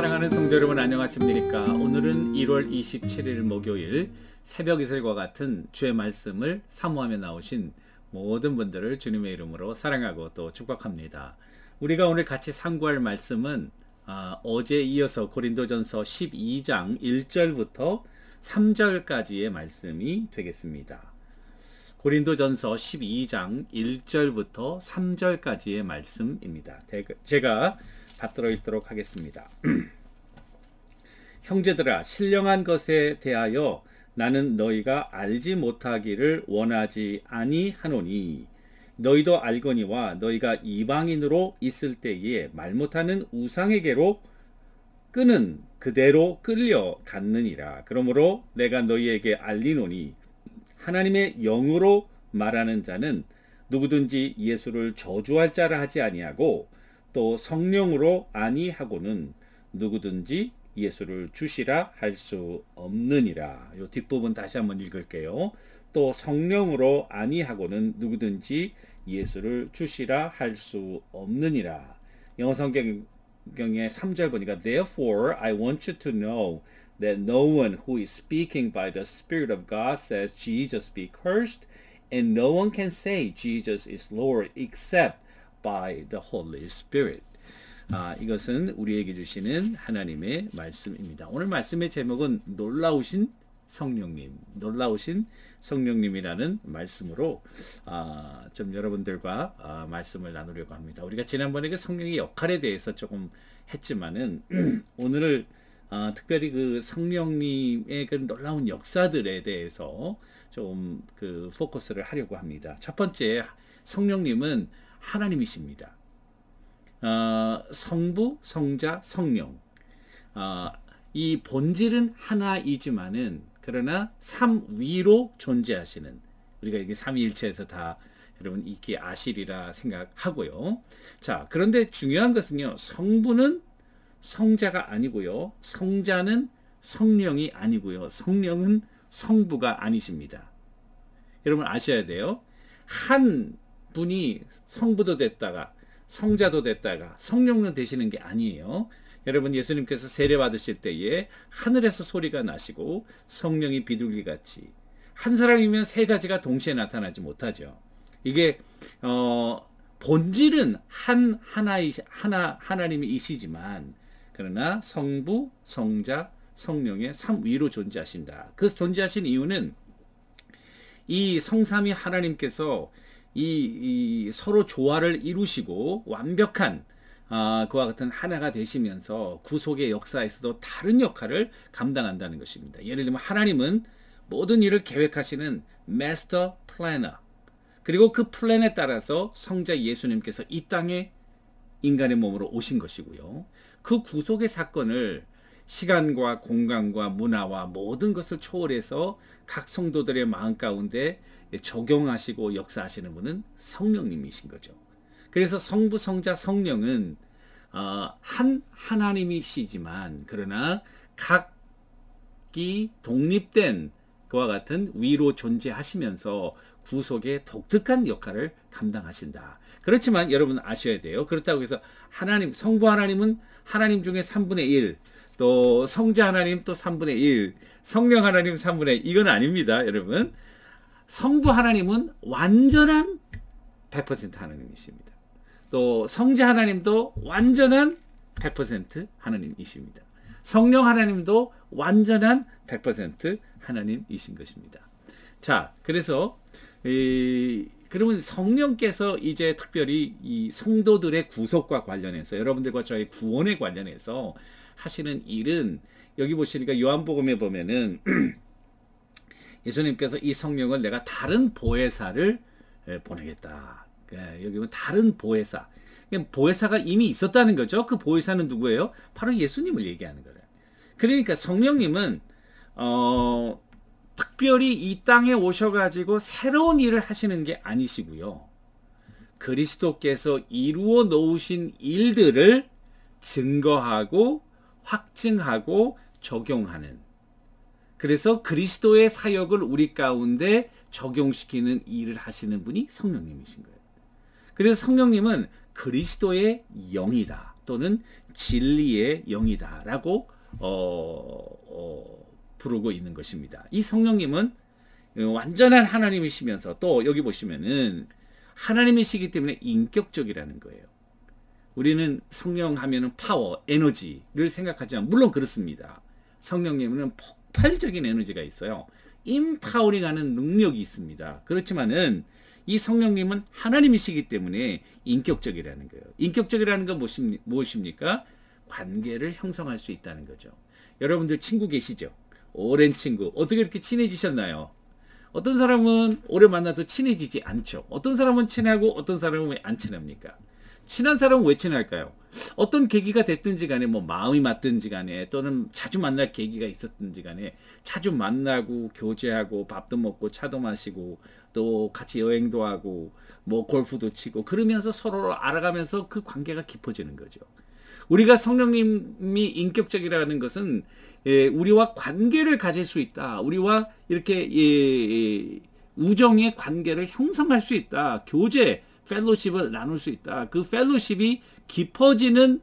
사랑하는 성도 여러분 안녕하십니까? 오늘은 1월 27일 목요일 새벽 이슬과 같은 주의 말씀을 사모하며 나오신 모든 분들을 주님의 이름으로 사랑하고 또 축복합니다. 우리가 오늘 같이 상고할 말씀은 어제 이어서 고린도전서 12장 1절부터 3절까지의 말씀이 되겠습니다. 고린도전서 12장 1절부터 3절까지의 말씀입니다. 제가 받들어 읽도록 하겠습니다. 형제들아, 신령한 것에 대하여 나는 너희가 알지 못하기를 원하지 아니하노니 너희도 알거니와 너희가 이방인으로 있을 때에 말 못하는 우상에게로 끄는 그대로 끌려갔느니라. 그러므로 내가 너희에게 알리노니 하나님의 영으로 말하는 자는 누구든지 예수를 저주할 자라 하지 아니하고 또 성령으로 아니하고는 누구든지 예수를 주시라 할 수 없느니라. 이 뒷부분 다시 한번 읽을게요. 또 성령으로 아니하고는 누구든지 예수를 주시라 할 수 없느니라. 영어 성경의 3절 보니까 Therefore I want you to know that no one who is speaking by the Spirit of God says Jesus be cursed, and no one can say Jesus is Lord except by the Holy Spirit. 이것은 우리에게 주시는 하나님의 말씀입니다. 오늘 말씀의 제목은 놀라우신 성령님, 놀라우신 성령님이라는 말씀으로 좀 여러분들과 말씀을 나누려고 합니다. 우리가 지난번에 그 성령의 역할에 대해서 조금 했지만은 오늘을 특별히 그 성령님의 그 놀라운 역사들에 대해서 좀 그 포커스를 하려고 합니다. 첫 번째, 성령님은 하나님이십니다. 성부, 성자, 성령. 이 본질은 하나이지만은 그러나 삼위로 존재하시는, 우리가 이게 삼위일체에서 다 여러분 익히 아시리라 생각하고요. 자, 그런데 중요한 것은요, 성부는 성자가 아니고요, 성자는 성령이 아니고요, 성령은 성부가 아니십니다. 여러분 아셔야 돼요. 한 분이 성부도 됐다가 성자도 됐다가 성령은 되시는 게 아니에요. 여러분, 예수님께서 세례 받으실 때에 하늘에서 소리가 나시고 성령이 비둘기같이, 한 사람이면 세 가지가 동시에 나타나지 못하죠. 이게 본질은 하나님이시지만 그러나 성부, 성자, 성령의 삼위로 존재하신다. 그 존재하신 이유는 이 성삼위 하나님께서 이 서로 조화를 이루시고 완벽한 그와 같은 하나가 되시면서 구속의 역사에서도 다른 역할을 감당한다는 것입니다. 예를 들면 하나님은 모든 일을 계획하시는 마스터 플래너, 그리고 그 플랜에 따라서 성자 예수님께서 이 땅에 인간의 몸으로 오신 것이고요. 그 구속의 사건을 시간과 공간과 문화와 모든 것을 초월해서 각 성도들의 마음 가운데 적용하시고 역사하시는 분은 성령님이신 거죠. 그래서 성부, 성자, 성령은 한 하나님이시지만 그러나 각기 독립된 그와 같은 위로 존재하시면서 구속의 독특한 역할을 감당하신다. 그렇지만 여러분 아셔야 돼요. 그렇다고 해서 하나님, 성부 하나님은 하나님 중에 3분의 1, 또 성자 하나님 또 3분의 1, 성령 하나님 3분의 1, 이건 아닙니다. 여러분, 성부 하나님은 완전한 100% 하나님이십니다. 또 성자 하나님도 완전한 100% 하나님이십니다. 성령 하나님도 완전한 100% 하나님이신 것입니다. 자, 그래서 그러면 성령께서 이제 특별히 이 성도들의 구속과 관련해서, 여러분들과 저의 구원에 관련해서 하시는 일은, 여기 보시니까 요한복음에 보면은 예수님께서 이 성령을 내가 다른 보혜사를 보내겠다. 여기 보면 다른 보혜사. 보혜사가 이미 있었다는 거죠. 그 보혜사는 누구예요? 바로 예수님을 얘기하는 거예요. 그러니까 성령님은 특별히 이 땅에 오셔가지고 새로운 일을 하시는 게 아니시고요. 그리스도께서 이루어 놓으신 일들을 증거하고 확증하고 적용하는, 그래서 그리스도의 사역을 우리 가운데 적용시키는 일을 하시는 분이 성령님이신 거예요. 그래서 성령님은 그리스도의 영이다. 또는 진리의 영이다라고 부르고 있는 것입니다. 이 성령님은 완전한 하나님이시면서 또 여기 보시면은 하나님이시기 때문에 인격적이라는 거예요. 우리는 성령 하면은 파워, 에너지를 생각하지만 물론 그렇습니다. 성령님은 폭발적인 에너지가 있어요. 임파워링하는 능력이 있습니다. 그렇지만은 이 성령님은 하나님이시기 때문에 인격적이라는 거예요. 인격적이라는 건 무엇입니까? 관계를 형성할 수 있다는 거죠. 여러분들 친구 계시죠? 오랜 친구. 어떻게 이렇게 친해지셨나요? 어떤 사람은 오래 만나도 친해지지 않죠. 어떤 사람은 친하고 어떤 사람은 왜 안 친합니까? 친한 사람은 왜 친할까요? 어떤 계기가 됐든지 간에 뭐 마음이 맞든지 간에 또는 자주 만날 계기가 있었든지 간에 자주 만나고 교제하고 밥도 먹고 차도 마시고 또 같이 여행도 하고 뭐 골프도 치고 그러면서 서로를 알아가면서 그 관계가 깊어지는 거죠. 우리가 성령님이 인격적이라는 것은 우리와 관계를 가질 수 있다. 우리와 이렇게 우정의 관계를 형성할 수 있다. 교제, 펠로십을 나눌 수 있다. 그 펠로십이 깊어지는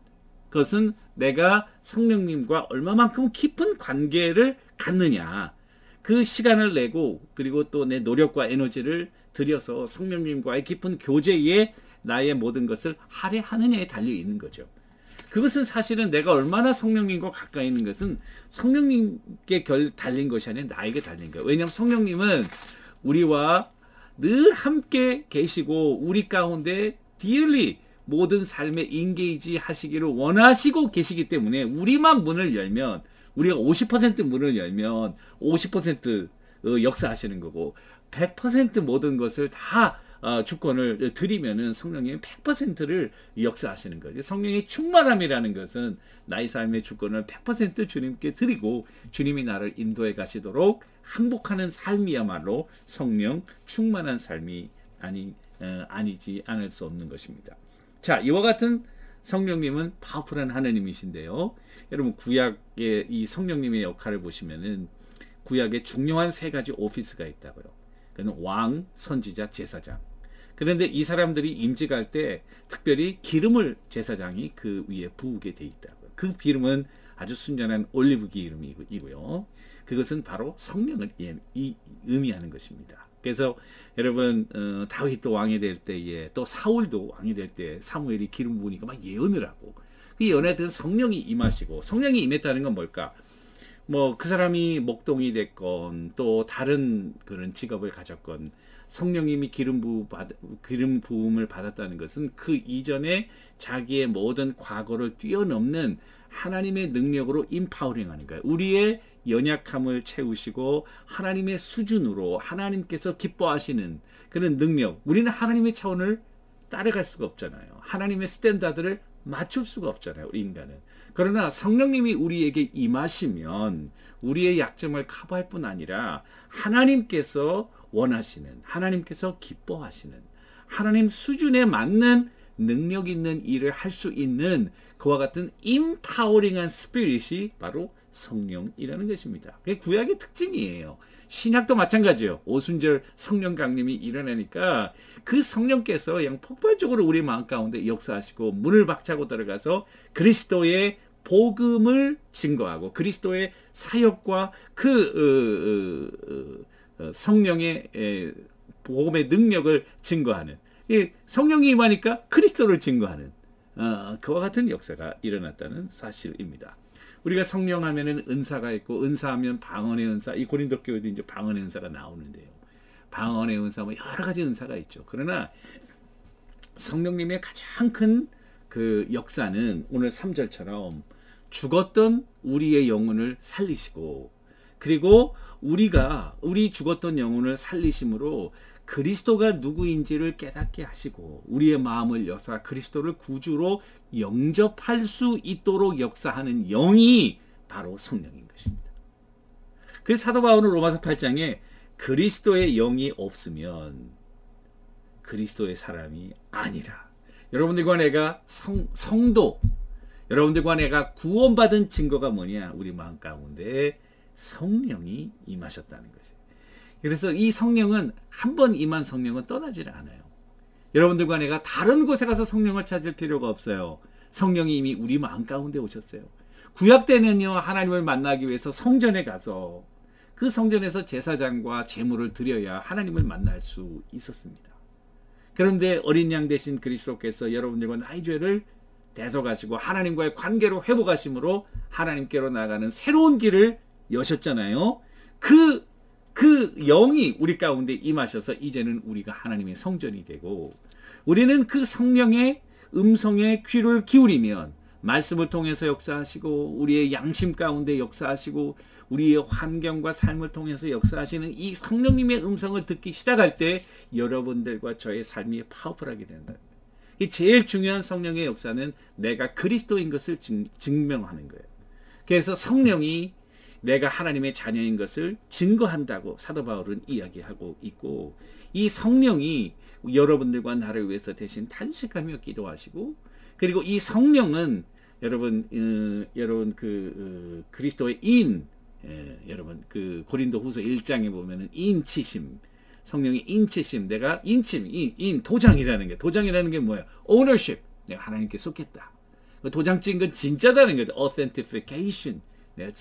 것은 내가 성령님과 얼마만큼 깊은 관계를 갖느냐. 그 시간을 내고 그리고 또 내 노력과 에너지를 들여서 성령님과의 깊은 교제에 나의 모든 것을 할애하느냐에 달려 있는 거죠. 그것은 사실은 내가 얼마나 성령님과 가까이 있는 것은 성령님께 달린 것이 아니라 나에게 달린 거예요. 왜냐하면 성령님은 우리와 늘 함께 계시고 우리 가운데 dearly 모든 삶에 인게이지 하시기를 원하시고 계시기 때문에 우리만 문을 열면 우리가 50% 문을 열면 50% 역사하시는 거고 100% 모든 것을 다 주권을 드리면은 성령님이 100%를 역사하시는 거죠. 성령의 충만함이라는 것은 나의 삶의 주권을 100% 주님께 드리고 주님이 나를 인도해 가시도록 항복하는 삶이야말로 성령 충만한 삶이 아니지 않을 수 없는 것입니다. 자, 이와 같은 성령님은 파워풀한 하나님이신데요. 여러분 구약의 이 성령님의 역할을 보시면은 구약에 중요한 세 가지 오피스가 있다고요. 그는 왕, 선지자, 제사장. 그런데 이 사람들이 임직할 때 특별히 기름을 제사장이 그 위에 부으게 돼 있다고요. 그 기름은 아주 순전한 올리브 기름이고요. 그것은 바로 성령을 의미하는 것입니다. 그래서 여러분 다윗도 왕이 될 때에 또 사울도 왕이 될 때 사무엘이 기름 부으니까 막 예언을 하고 그 예언에 대해서 성령이 임하시고 성령이 임했다는 건 뭘까? 뭐 그 사람이 목동이 됐건 또 다른 그런 직업을 가졌건 성령님이 기름 부음을 받았다는 것은 그 이전에 자기의 모든 과거를 뛰어넘는 하나님의 능력으로 임파워링하는 거예요. 우리의 연약함을 채우시고 하나님의 수준으로 하나님께서 기뻐하시는 그런 능력. 우리는 하나님의 차원을 따라갈 수가 없잖아요. 하나님의 스탠다드를 맞출 수가 없잖아요. 우리 인간은. 그러나 성령님이 우리에게 임하시면 우리의 약점을 커버할 뿐 아니라 하나님께서 원하시는, 하나님께서 기뻐하시는, 하나님 수준에 맞는 능력 있는 일을 할 수 있는 그와 같은 임파워링한 스피릿이 바로 성령이라는 것입니다. 그게 구약의 특징이에요. 신약도 마찬가지예요. 오순절 성령 강림이 일어나니까 그 성령께서 그냥 폭발적으로 우리 마음 가운데 역사하시고 문을 박차고 들어가서 그리스도의 복음을 증거하고 그리스도의 사역과 그 성령의 복음의 능력을 증거하는 성령이 임하니까 그리스도를 증거하는 그와 같은 역사가 일어났다는 사실입니다. 우리가 성령 하면은 은사가 있고 은사하면 방언의 은사, 이 고린도 교회도 이제 방언의 은사가 나오는데요. 방언의 은사 뭐 여러 가지 은사가 있죠. 그러나 성령님의 가장 큰 그 역사는 오늘 3절처럼 죽었던 우리의 영혼을 살리시고 그리고 우리 죽었던 영혼을 살리심으로 그리스도가 누구인지를 깨닫게 하시고 우리의 마음을 여사 그리스도를 구주로 영접할 수 있도록 역사하는 영이 바로 성령인 것입니다. 그래서 사도 바울은 로마서 8장에 그리스도의 영이 없으면 그리스도의 사람이 아니라 여러분들과 내가 성도 여러분들과 내가 구원받은 증거가 뭐냐? 우리 마음 가운데 성령이 임하셨다는 것이에요. 그래서 이 성령은 한 번 임한 성령은 떠나질 않아요. 여러분들과 내가 다른 곳에 가서 성령을 찾을 필요가 없어요. 성령이 이미 우리 마음 가운데 오셨어요. 구약 때는요, 하나님을 만나기 위해서 성전에 가서 그 성전에서 제사장과 제물을 드려야 하나님을 만날 수 있었습니다. 그런데 어린 양 대신 그리스도께서 여러분들과 나의 죄를 대속하시고 하나님과의 관계로 회복하심으로 하나님께로 나가는 새로운 길을 여셨잖아요. 그 영이 우리 가운데 임하셔서 이제는 우리가 하나님의 성전이 되고, 우리는 그 성령의 음성에 귀를 기울이면 말씀을 통해서 역사하시고, 우리의 양심 가운데 역사하시고, 우리의 환경과 삶을 통해서 역사하시는 이 성령님의 음성을 듣기 시작할 때 여러분들과 저의 삶이 파워풀하게 된다. 제일 중요한 성령의 역사는 내가 그리스도인 것을 증명하는 거예요. 그래서 성령이 내가 하나님의 자녀인 것을 증거한다고 사도 바울은 이야기하고 있고, 이 성령이 여러분들과 나를 위해서 대신 탄식하며 기도하시고, 그리고 이 성령은 여러분 그리스도의 인, 여러분 그 고린도후서 1장에 보면은 인치심, 성령의 인치심, 내가 도장이라는 게 뭐예요? ownership, 내가 하나님께 속했다. 도장 찍은 건 진짜다는 거죠. authentication, 내가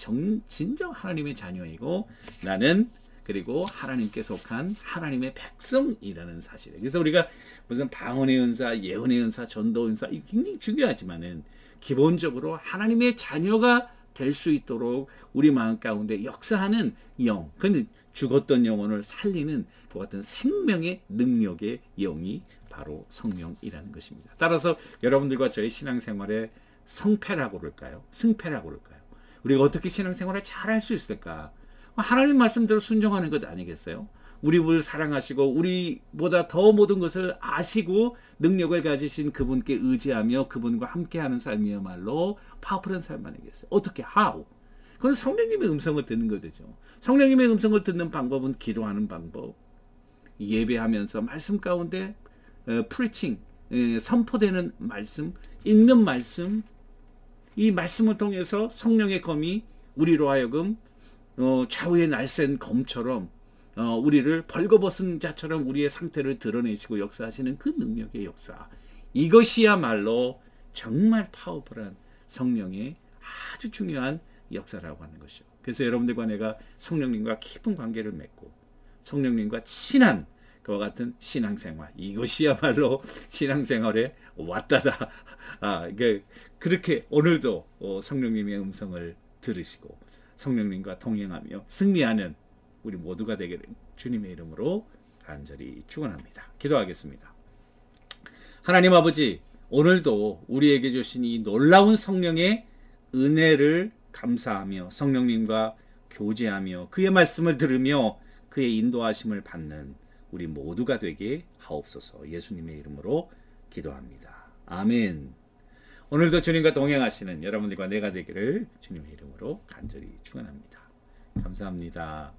진정 하나님의 자녀이고 나는 그리고 하나님께 속한 하나님의 백성이라는 사실이에요. 그래서 우리가 무슨 방언의 은사, 예언의 은사, 전도 은사, 이게 굉장히 중요하지만은 기본적으로 하나님의 자녀가 될 수 있도록 우리 마음 가운데 역사하는 영, 근데 죽었던 영혼을 살리는 그 같은 생명의 능력의 영이 바로 성령이라는 것입니다. 따라서 여러분들과 저의 신앙생활에 성패라고 그럴까요? 승패라고 그럴까요? 우리가 어떻게 신앙생활을 잘 할 수 있을까? 하나님 말씀대로 순종하는 것 아니겠어요? 우리를 사랑하시고 우리보다 더 모든 것을 아시고 능력을 가지신 그분께 의지하며 그분과 함께하는 삶이야말로 파워풀한 삶 아니겠어요? 어떻게? How? 그건 성령님의 음성을 듣는 거죠. 성령님의 음성을 듣는 방법은 기도하는 방법, 예배하면서 말씀 가운데 preaching, 선포되는 말씀, 읽는 말씀, 이 말씀을 통해서 성령의 검이 우리로 하여금 좌우의 날쌘 검처럼 우리를 벌거벗은 자처럼 우리의 상태를 드러내시고 역사하시는 그 능력의 역사, 이것이야말로 정말 파워풀한 성령의 아주 중요한 역사라고 하는 것이죠. 그래서 여러분들과 내가 성령님과 깊은 관계를 맺고 성령님과 친한 그와 같은 신앙생활, 이것이야말로 신앙생활의 왔다다. 그렇게 오늘도 성령님의 음성을 들으시고 성령님과 동행하며 승리하는 우리 모두가 되기를 주님의 이름으로 간절히 축원합니다. 기도하겠습니다. 하나님 아버지, 오늘도 우리에게 주신 이 놀라운 성령의 은혜를 감사하며 성령님과 교제하며 그의 말씀을 들으며 그의 인도하심을 받는 우리 모두가 되게 하옵소서. 예수님의 이름으로 기도합니다. 아멘. 오늘도 주님과 동행하시는 여러분들과 내가 되기를 주님의 이름으로 간절히 축원합니다. 감사합니다.